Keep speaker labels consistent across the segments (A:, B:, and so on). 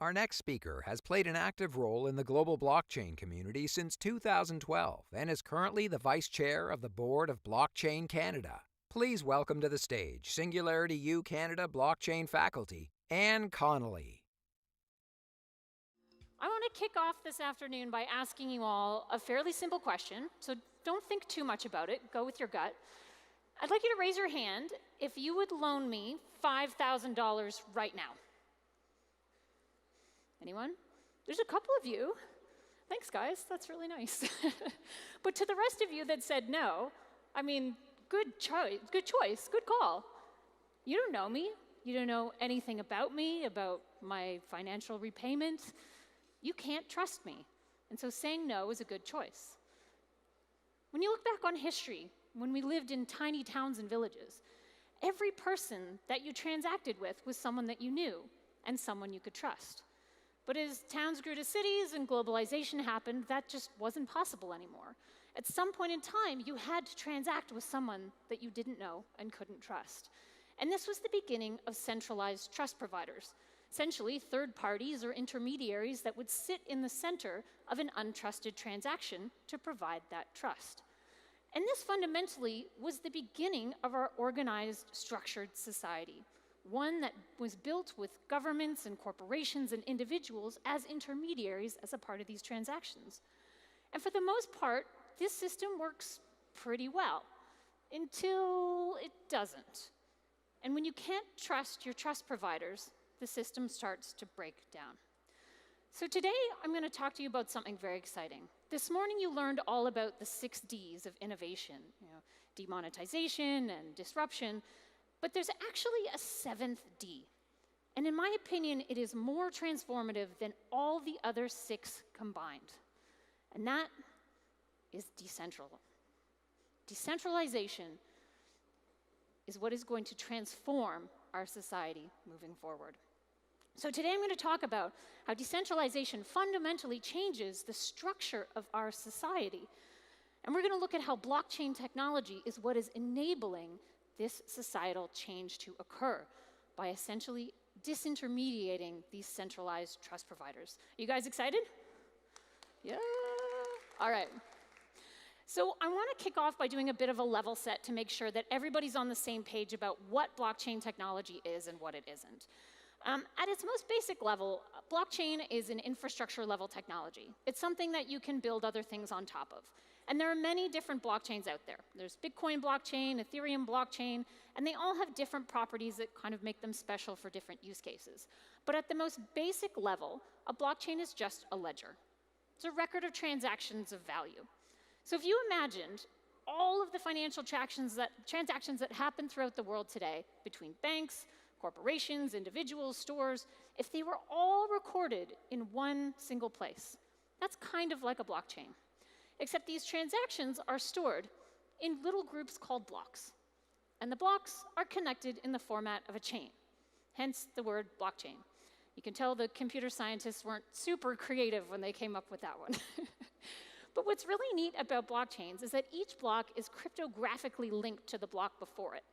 A: Our next speaker has played an active role in the global blockchain community since 2012 and is currently the Vice Chair of the Board of Blockchain Canada. Please welcome to the stage Singularity U Canada Blockchain faculty, Anne Connolly.
B: I want to kick off this afternoon by asking you all a fairly simple question, so don't think too much about it, go with your gut. I'd like you to raise your hand if you would loan me $5,000 right now. Anyone? There's a couple of you. Thanks, guys, that's really nice. But to the rest of you that said no, I mean, good choice, good call. You don't know me. You don't know anything about me, about my financial repayment. You can't trust me. And so saying no is a good choice. When you look back on history, when we lived in tiny towns and villages, every person that you transacted with was someone that you knew and someone you could trust. But as towns grew to cities and globalization happened, that just wasn't possible anymore. At some point in time, you had to transact with someone that you didn't know and couldn't trust. And this was the beginning of centralized trust providers, essentially third parties or intermediaries that would sit in the center of an untrusted transaction to provide that trust. And this fundamentally was the beginning of our organized, structured society, one that was built with governments and corporations and individuals as intermediaries as a part of these transactions. And for the most part, this system works pretty well until it doesn't. And when you can't trust your trust providers, the system starts to break down. So today, I'm going to talk to you about something very exciting. This morning, you learned all about the 6 Ds of innovation, demonetization and disruption, but there's actually a 7th D. And in my opinion, it is more transformative than all the other 6 combined. And that is decentralization is what is going to transform our society moving forward. So today I'm going to talk about how decentralization fundamentally changes the structure of our society. And we're going to look at how blockchain technology is what is enabling this societal change to occur by essentially disintermediating these centralized trust providers. Are you guys excited? Yeah? All right. So I want to kick off by doing a bit of a level set to make sure that everybody's on the same page about what blockchain technology is and what it isn't. At its most basic level, blockchain is an infrastructure level technology. It's something that you can build other things on top of. And there are many different blockchains out there. There's Bitcoin blockchain, Ethereum blockchain, and they all have different properties that kind of make them special for different use cases. But at the most basic level, a blockchain is just a ledger. It's a record of transactions of value. So if you imagined all of the financial transactions that happen throughout the world today between banks, corporations, individuals, stores, if they were all recorded in one single place, that's kind of like a blockchain. Except these transactions are stored in little groups called blocks. And the blocks are connected in the format of a chain, hence the word blockchain. You can tell the computer scientists weren't super creative when they came up with that one. But what's really neat about blockchains is that each block is cryptographically linked to the block before it.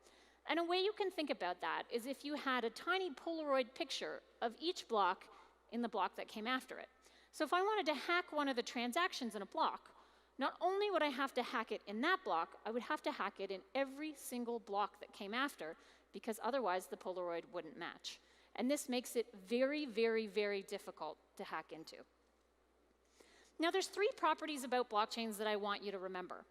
B: And a way you can think about that is if you had a tiny Polaroid picture of each block in the block that came after it. So if I wanted to hack one of the transactions in a block, not only would I have to hack it in that block, I would have to hack it in every single block that came after, because otherwise the Polaroid wouldn't match. And this makes it very, very, very difficult to hack into. Now, there's 3 properties about blockchains that I want you to remember.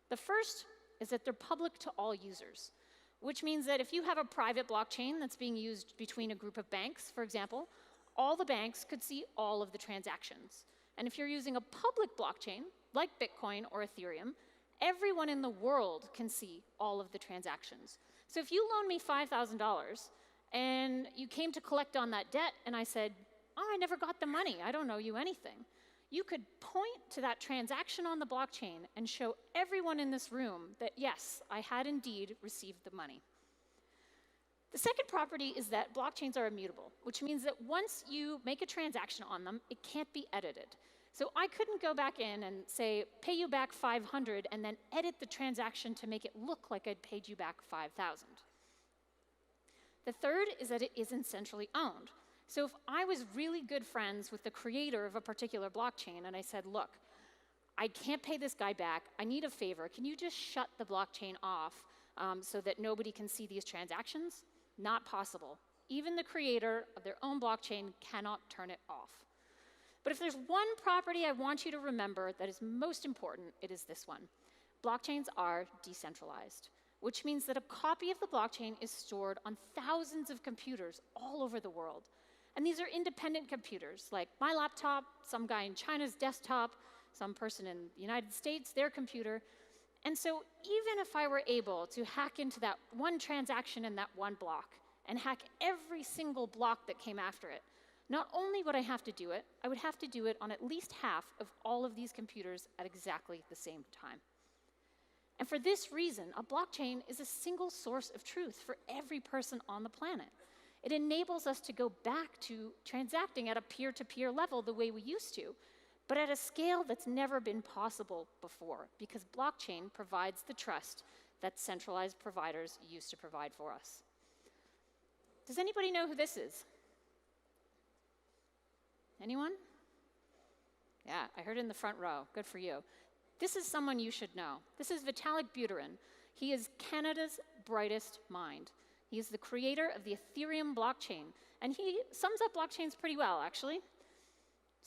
B: The first is that they're public to all users, which means that if you have a private blockchain that's being used between a group of banks, for example, all the banks could see all of the transactions. And if you're using a public blockchain, like Bitcoin or Ethereum, everyone in the world can see all of the transactions. So if you loan me $5,000 and you came to collect on that debt and I said, oh, I never got the money, I don't owe you anything, you could point to that transaction on the blockchain and show everyone in this room that, yes, I had indeed received the money. The second property is that blockchains are immutable, which means that once you make a transaction on them, it can't be edited. So I couldn't go back in and say, pay you back 500, and then edit the transaction to make it look like I'd paid you back 5,000. The third is that it isn't centrally owned. So if I was really good friends with the creator of a particular blockchain and I said, look, I can't pay this guy back, I need a favor, can you just shut the blockchain off so that nobody can see these transactions? Not possible. Even the creator of their own blockchain cannot turn it off. But if there's one property I want you to remember that is most important, it is this one. Blockchains are decentralized, which means that a copy of the blockchain is stored on thousands of computers all over the world. And these are independent computers, like my laptop, some guy in China's desktop, some person in the United States, their computer. And so even if I were able to hack into that one transaction in that one block and hack every single block that came after it, not only would I have to do it, I would have to do it on at least half of all of these computers at exactly the same time. And for this reason, a blockchain is a single source of truth for every person on the planet. It enables us to go back to transacting at a peer-to-peer level the way we used to, but at a scale that's never been possible before, because blockchain provides the trust that centralized providers used to provide for us. Does anybody know who this is? Anyone? Yeah, I heard it in the front row. Good for you. This is someone you should know. This is Vitalik Buterin. He is Canada's brightest mind. He is the creator of the Ethereum blockchain, and he sums up blockchains pretty well, actually. He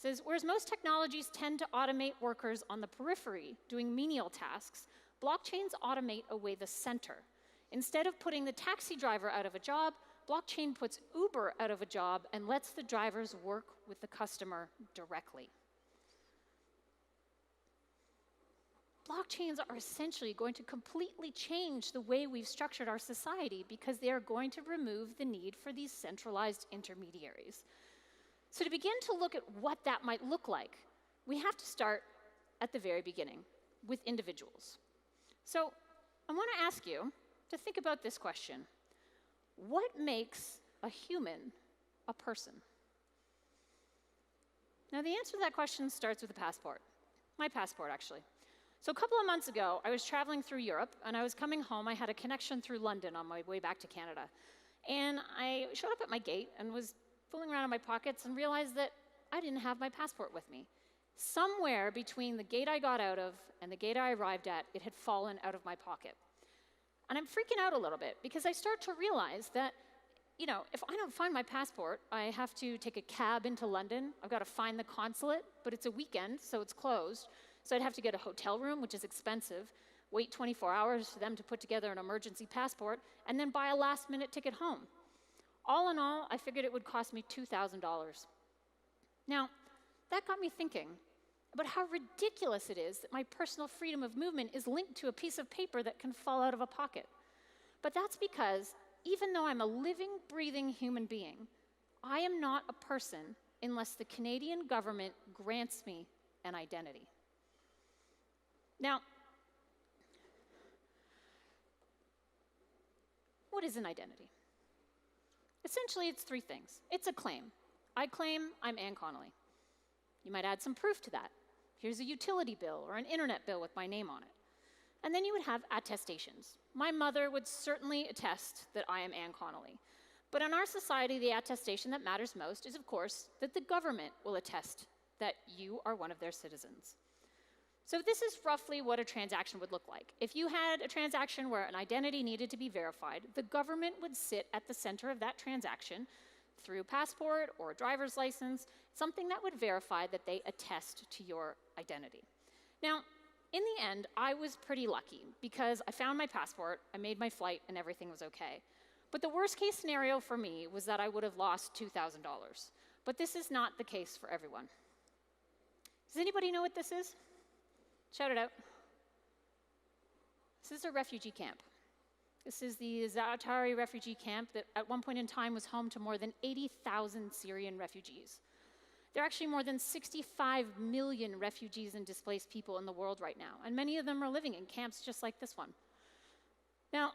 B: says, whereas most technologies tend to automate workers on the periphery doing menial tasks, blockchains automate away the center. Instead of putting the taxi driver out of a job, blockchain puts Uber out of a job and lets the drivers work with the customer directly. Blockchains are essentially going to completely change the way we've structured our society because they are going to remove the need for these centralized intermediaries. So to begin to look at what that might look like, we have to start at the very beginning with individuals. So I want to ask you to think about this question. What makes a human a person? Now, the answer to that question starts with a passport. My passport, actually. So a couple of months ago, I was traveling through Europe, and I was coming home. I had a connection through London on my way back to Canada. And I showed up at my gate and was fooling around in my pockets and realized that I didn't have my passport with me. Somewhere between the gate I got out of and the gate I arrived at, it had fallen out of my pocket. And I'm freaking out a little bit because I start to realize that, you know, if I don't find my passport, I have to take a cab into London. I've got to find the consulate, but it's a weekend, so it's closed. So I'd have to get a hotel room, which is expensive, wait 24 hours for them to put together an emergency passport, and then buy a last-minute ticket home. All in all, I figured it would cost me $2,000. Now, that got me thinking about how ridiculous it is that my personal freedom of movement is linked to a piece of paper that can fall out of a pocket. But that's because even though I'm a living, breathing human being, I am not a person unless the Canadian government grants me an identity. Now, what is an identity? Essentially, it's three things. It's a claim. I claim I'm Anne Connolly. You might add some proof to that. Here's a utility bill or an internet bill with my name on it. And then you would have attestations. My mother would certainly attest that I am Anne Connolly. But in our society, the attestation that matters most is, of course, that the government will attest that you are one of their citizens. So this is roughly what a transaction would look like. If you had a transaction where an identity needed to be verified, the government would sit at the center of that transaction through passport or driver's license, something that would verify that they attest to your identity. Now, in the end, I was pretty lucky because I found my passport, I made my flight, and everything was okay. But the worst case scenario for me was that I would have lost $2,000. But this is not the case for everyone. Does anybody know what this is? Shout it out. This is a refugee camp. This is the Zaatari refugee camp that at one point in time was home to more than 80,000 Syrian refugees. There are actually more than 65 million refugees and displaced people in the world right now, and many of them are living in camps just like this one. Now,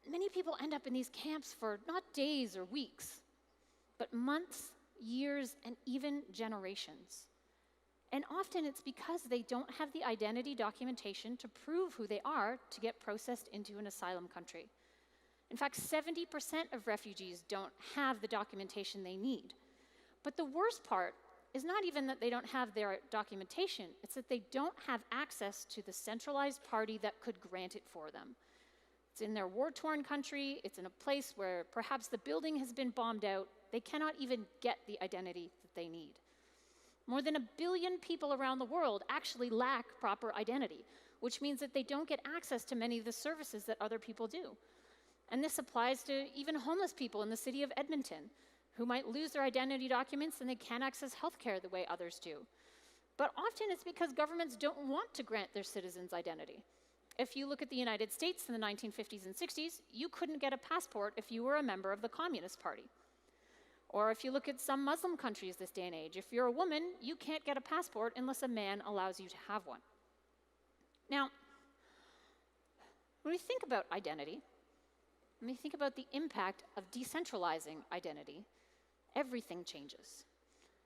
B: many people end up in these camps for not days or weeks, but months, years, and even generations. And often it's because they don't have the identity documentation to prove who they are to get processed into an asylum country. In fact, 70% of refugees don't have the documentation they need. But the worst part is not even that they don't have their documentation, it's that they don't have access to the centralized party that could grant it for them. It's in their war-torn country, it's in a place where perhaps the building has been bombed out, they cannot even get the identity that they need. More than 1 billion people around the world actually lack proper identity, which means that they don't get access to many of the services that other people do. And this applies to even homeless people in the city of Edmonton, who might lose their identity documents and they can't access healthcare the way others do. But often it's because governments don't want to grant their citizens identity. If you look at the United States in the 1950s and 60s, you couldn't get a passport if you were a member of the Communist Party. Or if you look at some Muslim countries this day and age, if you're a woman, you can't get a passport unless a man allows you to have one. Now, when we think about identity, when we think about the impact of decentralizing identity, everything changes.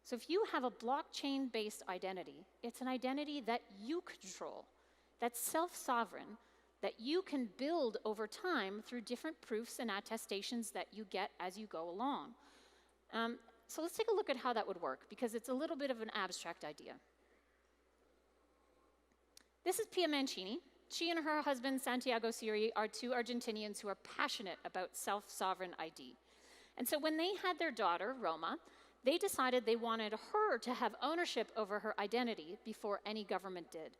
B: So if you have a blockchain-based identity, it's an identity that you control, that's self-sovereign, that you can build over time through different proofs and attestations that you get as you go along. So let's take a look at how that would work, because it's a little bit of an abstract idea. This is Pia Mancini. She and her husband, Santiago Siri, are two Argentinians who are passionate about self-sovereign ID. And so when they had their daughter, Roma, they decided they wanted her to have ownership over her identity before any government did.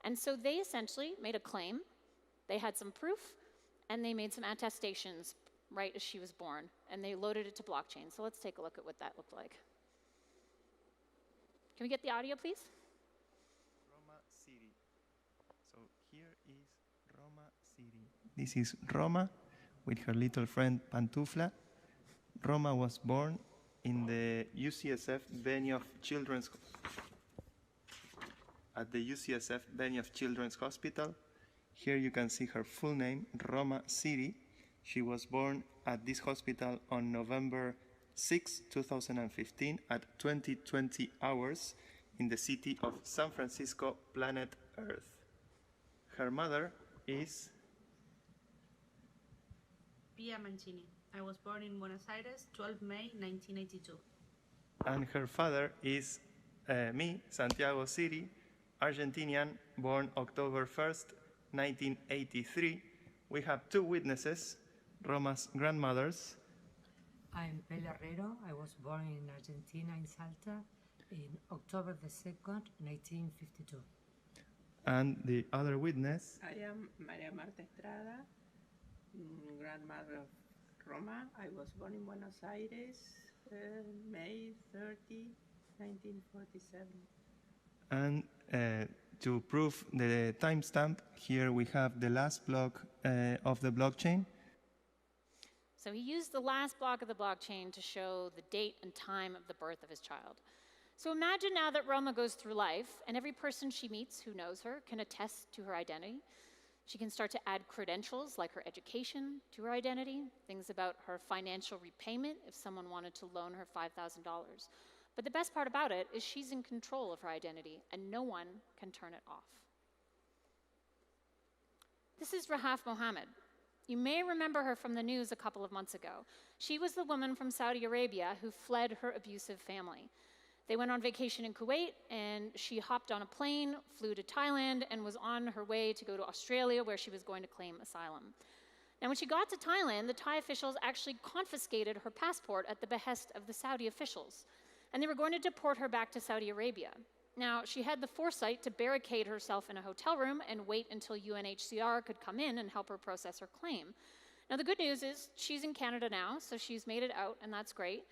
B: And so they essentially made a claim, they had some proof, and they made some attestations right as she was born, and they loaded it to blockchain. So let's take a look at what that looked like. Can we get the audio, please?
C: Roma City. So here is Roma City. This is Roma with her little friend Pantufla. Roma was born in the UCSF Benioff Children's Hospital. Here you can see her full name, Roma City. She was born at this hospital on November 6, 2015 at 2020 hours in the city of San Francisco, planet Earth. Her mother is
D: Pia Mancini. I was born in Buenos Aires, 12 May 1982.
C: And her father is me, Santiago Siri, Argentinian, born October 1st, 1983. We have two witnesses, Roma's grandmothers.
E: I'm Pele Herrero. I was born in Argentina, in Salta, in October the 2nd, 1952.
C: And the other witness,
F: I am Maria Marta Estrada, grandmother of Roma. I was born in Buenos Aires, May 30, 1947.
C: and to prove the timestamp, here we have the last block of the blockchain.
B: So he used the last block of the blockchain to show the date and time of the birth of his child. So imagine now that Roma goes through life, and every person she meets who knows her can attest to her identity. She can start to add credentials like her education to her identity, things about her financial repayment if someone wanted to loan her $5,000. But the best part about it is she's in control of her identity, and no one can turn it off. This is Rahaf Mohammed. You may remember her from the news a couple of months ago. She was the woman from Saudi Arabia who fled her abusive family. They went on vacation in Kuwait, and she hopped on a plane, flew to Thailand, and was on her way to go to Australia, where she was going to claim asylum. Now, when she got to Thailand, the Thai officials actually confiscated her passport at the behest of the Saudi officials, and they were going to deport her back to Saudi Arabia. Now, she had the foresight to barricade herself in a hotel room and wait until UNHCR could come in and help her process her claim. Now, the good news is she's in Canada now, so she's made it out, and that's great.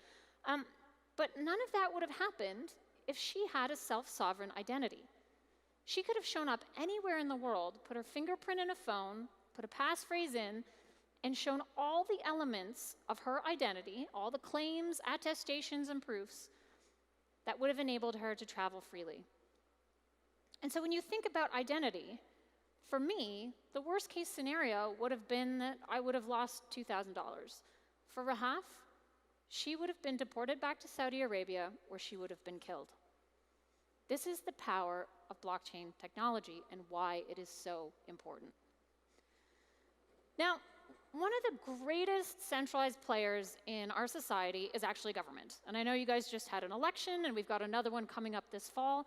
B: But none of that would have happened if she had a self-sovereign identity. She could have shown up anywhere in the world, put her fingerprint in a phone, put a passphrase in, and shown all the elements of her identity, all the claims, attestations, and proofs that would have enabled her to travel freely. And so when you think about identity, for me, the worst case scenario would have been that I would have lost $2,000. For Rahaf, she would have been deported back to Saudi Arabia, where she would have been killed. This is the power of blockchain technology and why it is so important. Now, one of the greatest centralized players in our society is actually government. And I know you guys just had an election, and we've got another one coming up this fall.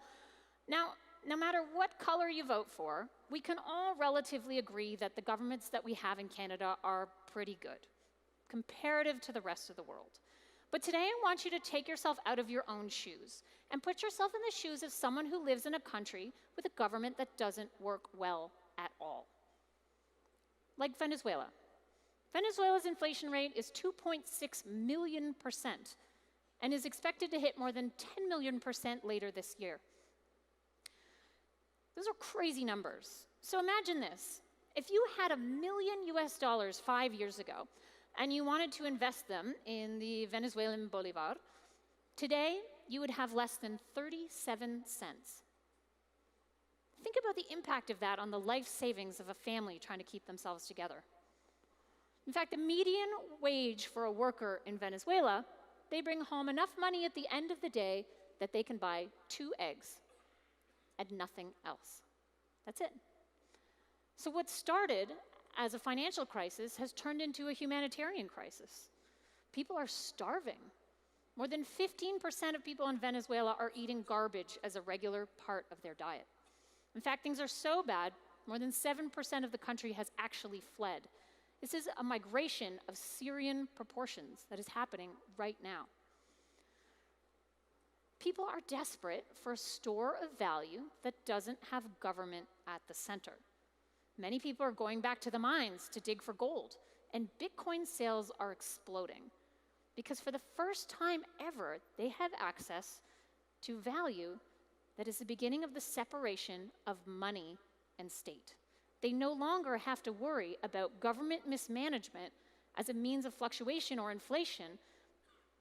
B: Now, no matter what color you vote for, we can all relatively agree that the governments that we have in Canada are pretty good, comparative to the rest of the world. But today I want you to take yourself out of your own shoes and put yourself in the shoes of someone who lives in a country with a government that doesn't work well at all. Like Venezuela. Venezuela's inflation rate is 2.6 million% and is expected to hit more than 10 million% later this year. Those are crazy numbers. So imagine this. If you had $1 million US 5 years ago, and you wanted to invest them in the Venezuelan bolivar, today you would have less than 37 cents. Think about the impact of that on the life savings of a family trying to keep themselves together. In fact, the median wage for a worker in Venezuela, they bring home enough money at the end of the day that they can buy 2 eggs and nothing else. That's it. So what started as a financial crisis has turned into a humanitarian crisis. People are starving. More than 15% of people in Venezuela are eating garbage as a regular part of their diet. In fact, things are so bad, more than 7% of the country has actually fled. This is a migration of Syrian proportions that is happening right now. People are desperate for a store of value that doesn't have government at the center. Many people are going back to the mines to dig for gold, and Bitcoin sales are exploding because for the first time ever, they have access to value that is the beginning of the separation of money and state. They no longer have to worry about government mismanagement as a means of fluctuation or inflation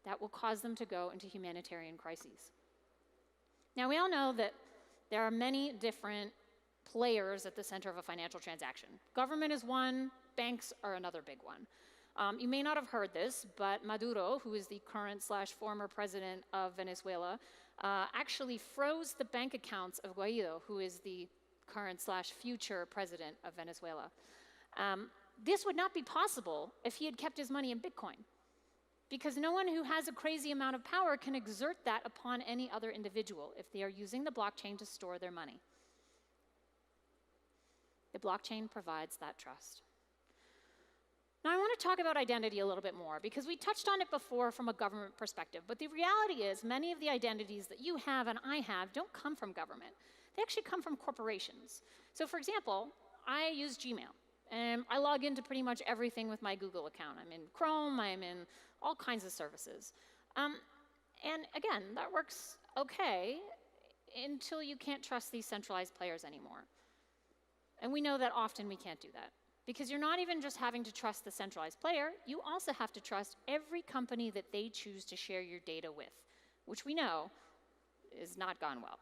B: that will cause them to go into humanitarian crises. Now, we all know that there are many different players at the center of a financial transaction. Government is one, banks are another big one. You may not have heard this, but Maduro, who is the current/former president of Venezuela, actually froze the bank accounts of Guaido, who is the current/future president of Venezuela. This would not be possible if he had kept his money in Bitcoin, because no one who has a crazy amount of power can exert that upon any other individual if they are using the blockchain to store their money. The blockchain provides that trust. Now, I want to talk about identity a little bit more, because we touched on it before from a government perspective, but the reality is many of the identities that you have and I have don't come from government. They actually come from corporations. So for example, I use Gmail, and I log into pretty much everything with my Google account. I'm in Chrome, I'm in all kinds of services. And again, that works okay until you can't trust these centralized players anymore. And we know that often we can't do that, because you're not even just having to trust the centralized player, you also have to trust every company that they choose to share your data with, which we know is not gone well.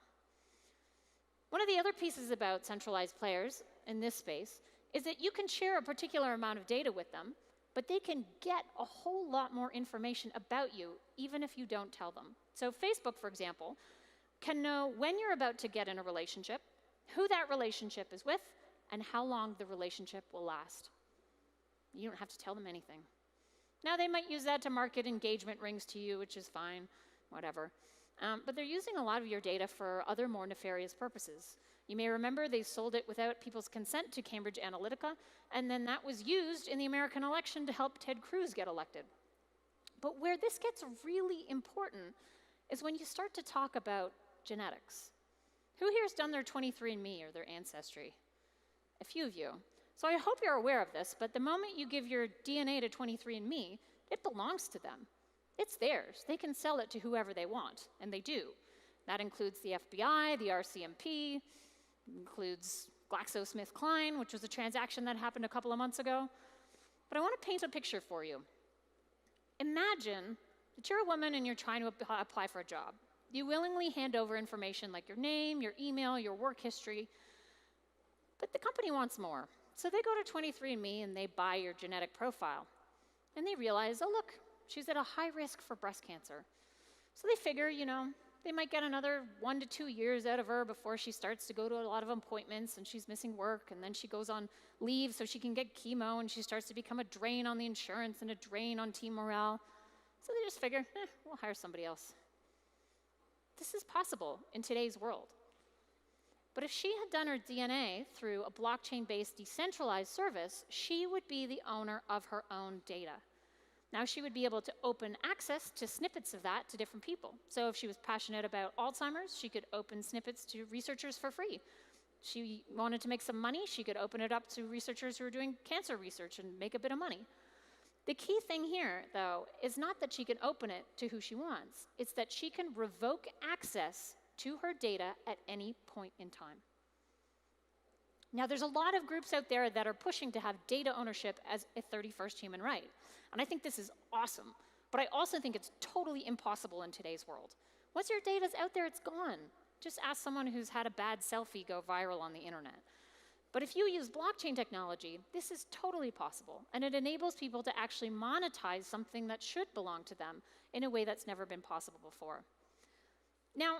B: One of the other pieces about centralized players in this space is that you can share a particular amount of data with them, but they can get a whole lot more information about you, even if you don't tell them. So Facebook, for example, can know when you're about to get in a relationship, who that relationship is with, and how long the relationship will last. You don't have to tell them anything. Now, they might use that to market engagement rings to you, which is fine, whatever. But they're using a lot of your data for other more nefarious purposes. You may remember they sold it without people's consent to Cambridge Analytica, and then that was used in the American election to help Ted Cruz get elected. But where this gets really important is when you start to talk about genetics. Who here has done their 23andMe or their Ancestry? A few of you. So I hope you're aware of this, but the moment you give your DNA to 23andMe, it belongs to them. It's theirs. They can sell it to whoever they want, and they do. That includes the FBI, the RCMP, includes GlaxoSmithKline, which was a transaction that happened a couple of months ago. But I want to paint a picture for you. Imagine that you're a woman and you're trying to apply for a job. You willingly hand over information like your name, your email, your work history, but the company wants more. So they go to 23andMe and they buy your genetic profile. And they realize, oh look, she's at a high risk for breast cancer. So they figure, They might get another 1 to 2 years out of her before she starts to go to a lot of appointments and she's missing work, and then she goes on leave so she can get chemo, and she starts to become a drain on the insurance and a drain on team morale. So they just figure, we'll hire somebody else. This is possible in today's world. But if she had done her DNA through a blockchain-based decentralized service, she would be the owner of her own data. Now she would be able to open access to snippets of that to different people. So if she was passionate about Alzheimer's, she could open snippets to researchers for free. She wanted to make some money, she could open it up to researchers who are doing cancer research and make a bit of money. The key thing here, though, is not that she can open it to who she wants. It's that she can revoke access to her data at any point in time. Now, there's a lot of groups out there that are pushing to have data ownership as a 31st human right. And I think this is awesome. But I also think it's totally impossible in today's world. Once your data's out there, it's gone. Just ask someone who's had a bad selfie go viral on the internet. But if you use blockchain technology, this is totally possible, and it enables people to actually monetize something that should belong to them in a way that's never been possible before. Now,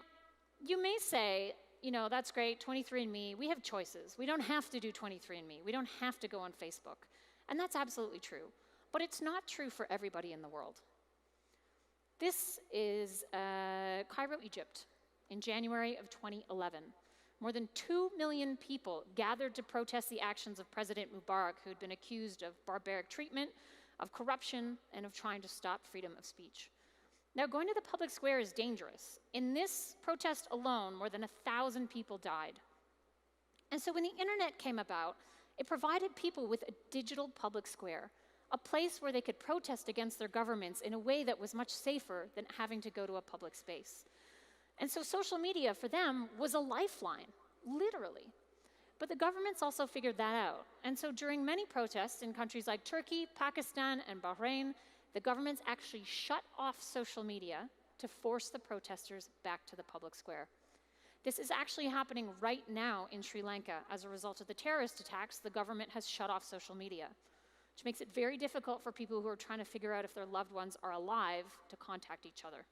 B: you may say, that's great, 23andMe, we have choices. We don't have to do 23andMe. We don't have to go on Facebook. And that's absolutely true. But it's not true for everybody in the world. This is Cairo, Egypt, in January of 2011. More than 2 million people gathered to protest the actions of President Mubarak, who had been accused of barbaric treatment, of corruption, and of trying to stop freedom of speech. Now, going to the public square is dangerous. In this protest alone, more than 1,000 people died. And so when the internet came about, it provided people with a digital public square, a place where they could protest against their governments in a way that was much safer than having to go to a public space. And so social media for them was a lifeline, literally. But the governments also figured that out. And so during many protests in countries like Turkey, Pakistan, and Bahrain, the governments actually shut off social media to force the protesters back to the public square. This is actually happening right now in Sri Lanka. As a result of the terrorist attacks, the government has shut off social media, which makes it very difficult for people who are trying to figure out if their loved ones are alive to contact each other.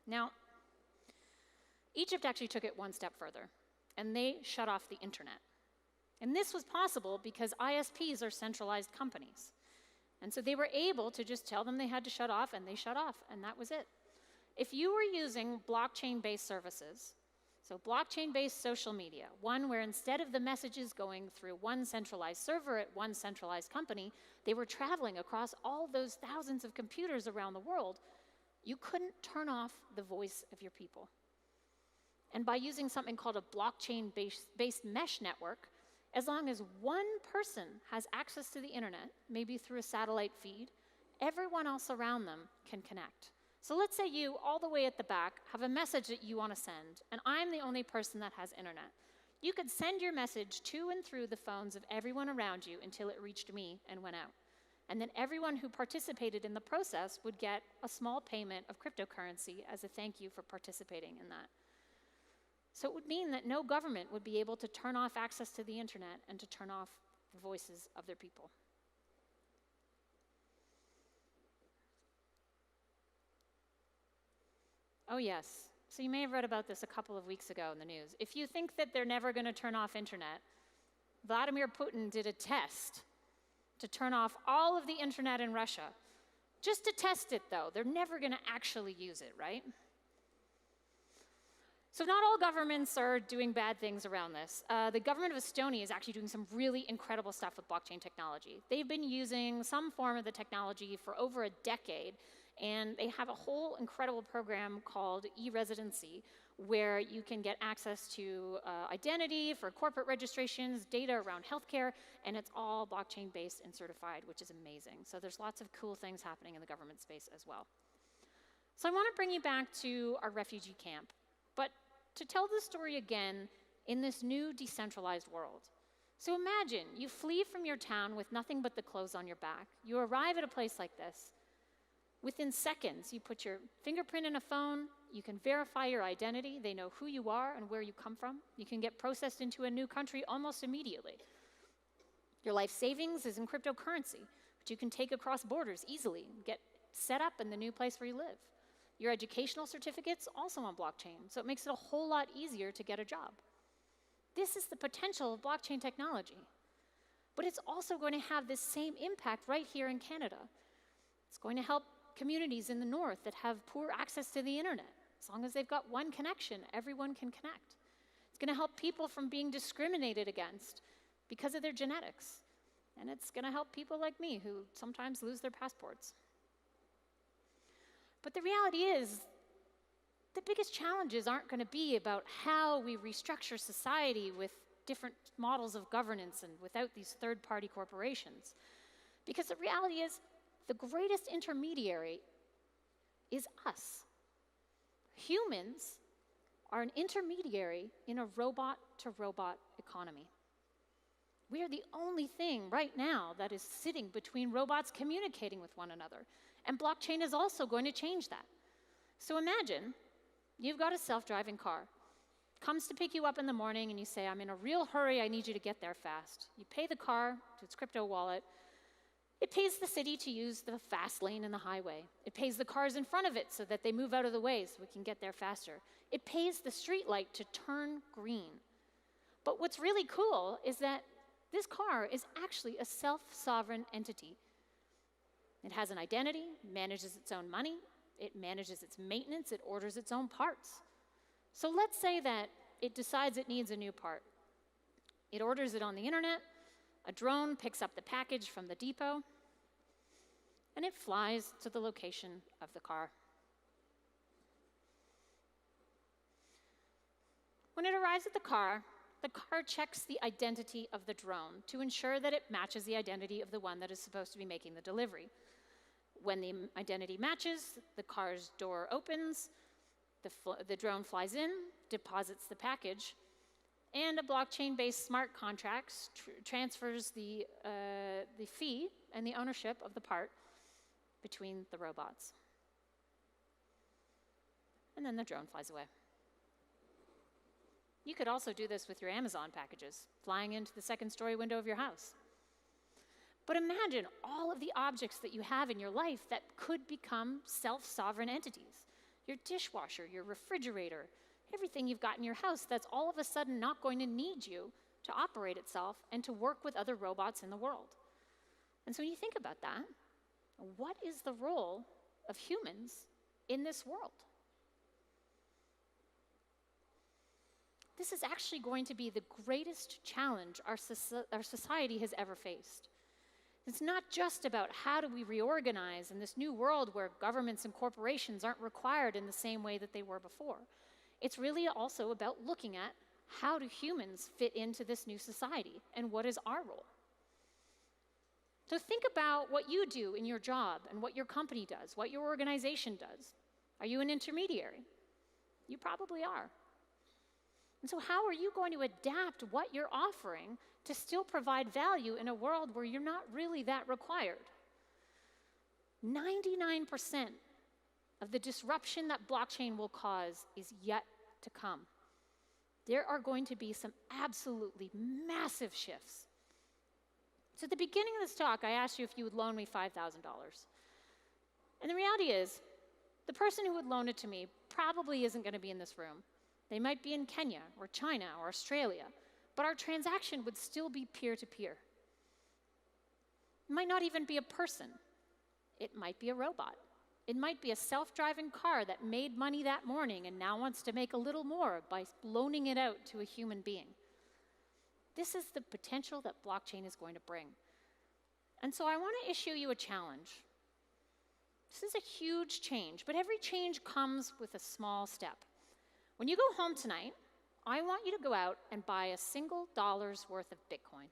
B: Now, Egypt actually took it one step further, and they shut off the internet. And this was possible because ISPs are centralized companies. And so they were able to just tell them they had to shut off, and they shut off, and that was it. If you were using blockchain-based services, so blockchain-based social media, one where instead of the messages going through one centralized server at one centralized company, they were traveling across all those thousands of computers around the world, you couldn't turn off the voice of your people. And by using something called a blockchain-based mesh network, as long as one person has access to the internet, maybe through a satellite feed, everyone else around them can connect. So let's say you, all the way at the back, have a message that you want to send, and I'm the only person that has internet. You could send your message to and through the phones of everyone around you until it reached me and went out. And then everyone who participated in the process would get a small payment of cryptocurrency as a thank you for participating in that. So it would mean that no government would be able to turn off access to the internet and to turn off the voices of their people. Oh yes, so you may have read about this a couple of weeks ago in the news. If you think that they're never going to turn off internet, Vladimir Putin did a test to turn off all of the internet in Russia. Just to test it, though. They're never going to actually use it, right? So not all governments are doing bad things around this. The government of Estonia is actually doing some really incredible stuff with blockchain technology. They've been using some form of the technology for over a decade, and they have a whole incredible program called e-residency, where you can get access to identity for corporate registrations, data around healthcare, and it's all blockchain-based and certified, which is amazing. So there's lots of cool things happening in the government space as well. So I want to bring you back to our refugee camp, but to tell the story again in this new decentralized world. So imagine you flee from your town with nothing but the clothes on your back. You arrive at a place like this. Within seconds, you put your fingerprint in a phone, you can verify your identity, they know who you are and where you come from. You can get processed into a new country almost immediately. Your life savings is in cryptocurrency, which you can take across borders easily and get set up in the new place where you live. Your educational certificate's also on blockchain, so it makes it a whole lot easier to get a job. This is the potential of blockchain technology. But it's also going to have this same impact right here in Canada. It's going to help communities in the north that have poor access to the internet. As long as they've got one connection, everyone can connect. It's going to help people from being discriminated against because of their genetics. And it's going to help people like me who sometimes lose their passports. But the reality is, the biggest challenges aren't going to be about how we restructure society with different models of governance and without these third-party corporations. Because the reality is, the greatest intermediary is us. Humans are an intermediary in a robot-to-robot economy. We are the only thing right now that is sitting between robots communicating with one another. And blockchain is also going to change that. So imagine you've got a self-driving car. Comes to pick you up in the morning and you say, I'm in a real hurry, I need you to get there fast. You pay the car to its crypto wallet. It pays the city to use the fast lane in the highway. It pays the cars in front of it so that they move out of the way so we can get there faster. It pays the street light to turn green. But what's really cool is that this car is actually a self-sovereign entity. It has an identity, manages its own money, it manages its maintenance, it orders its own parts. So let's say that it decides it needs a new part. It orders it on the internet, a drone picks up the package from the depot, and it flies to the location of the car. When it arrives at the car checks the identity of the drone to ensure that it matches the identity of the one that is supposed to be making the delivery. When the identity matches, the car's door opens, the drone flies in, deposits the package, and a blockchain-based smart contract transfers the fee and the ownership of the part between the robots. And then the drone flies away. You could also do this with your Amazon packages, flying into the second-story window of your house. But imagine all of the objects that you have in your life that could become self-sovereign entities. Your dishwasher, your refrigerator, everything you've got in your house that's all of a sudden not going to need you to operate itself and to work with other robots in the world. And so when you think about that, what is the role of humans in this world? This is actually going to be the greatest challenge our society has ever faced. It's not just about how do we reorganize in this new world where governments and corporations aren't required in the same way that they were before. It's really also about looking at how do humans fit into this new society and what is our role. So think about what you do in your job and what your company does, what your organization does. Are you an intermediary? You probably are. And so how are you going to adapt what you're offering to still provide value in a world where you're not really that required? 99% of the disruption that blockchain will cause is yet to come. There are going to be some absolutely massive shifts. So at the beginning of this talk, I asked you if you would loan me $5,000. And the reality is, the person who would loan it to me probably isn't going to be in this room. They might be in Kenya or China or Australia, but our transaction would still be peer-to-peer. It might not even be a person. It might be a robot. It might be a self-driving car that made money that morning and now wants to make a little more by loaning it out to a human being. This is the potential that blockchain is going to bring. And so I want to issue you a challenge. This is a huge change, but every change comes with a small step. When you go home tonight, I want you to go out and buy a single dollar's worth of Bitcoin.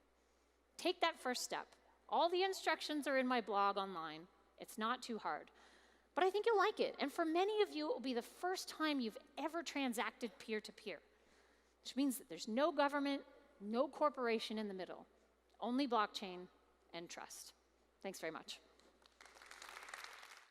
B: Take that first step. All the instructions are in my blog online. It's not too hard. But I think you'll like it. And for many of you, it will be the first time you've ever transacted peer-to-peer, which means that there's no government, no corporation in the middle, only blockchain and trust. Thanks very much.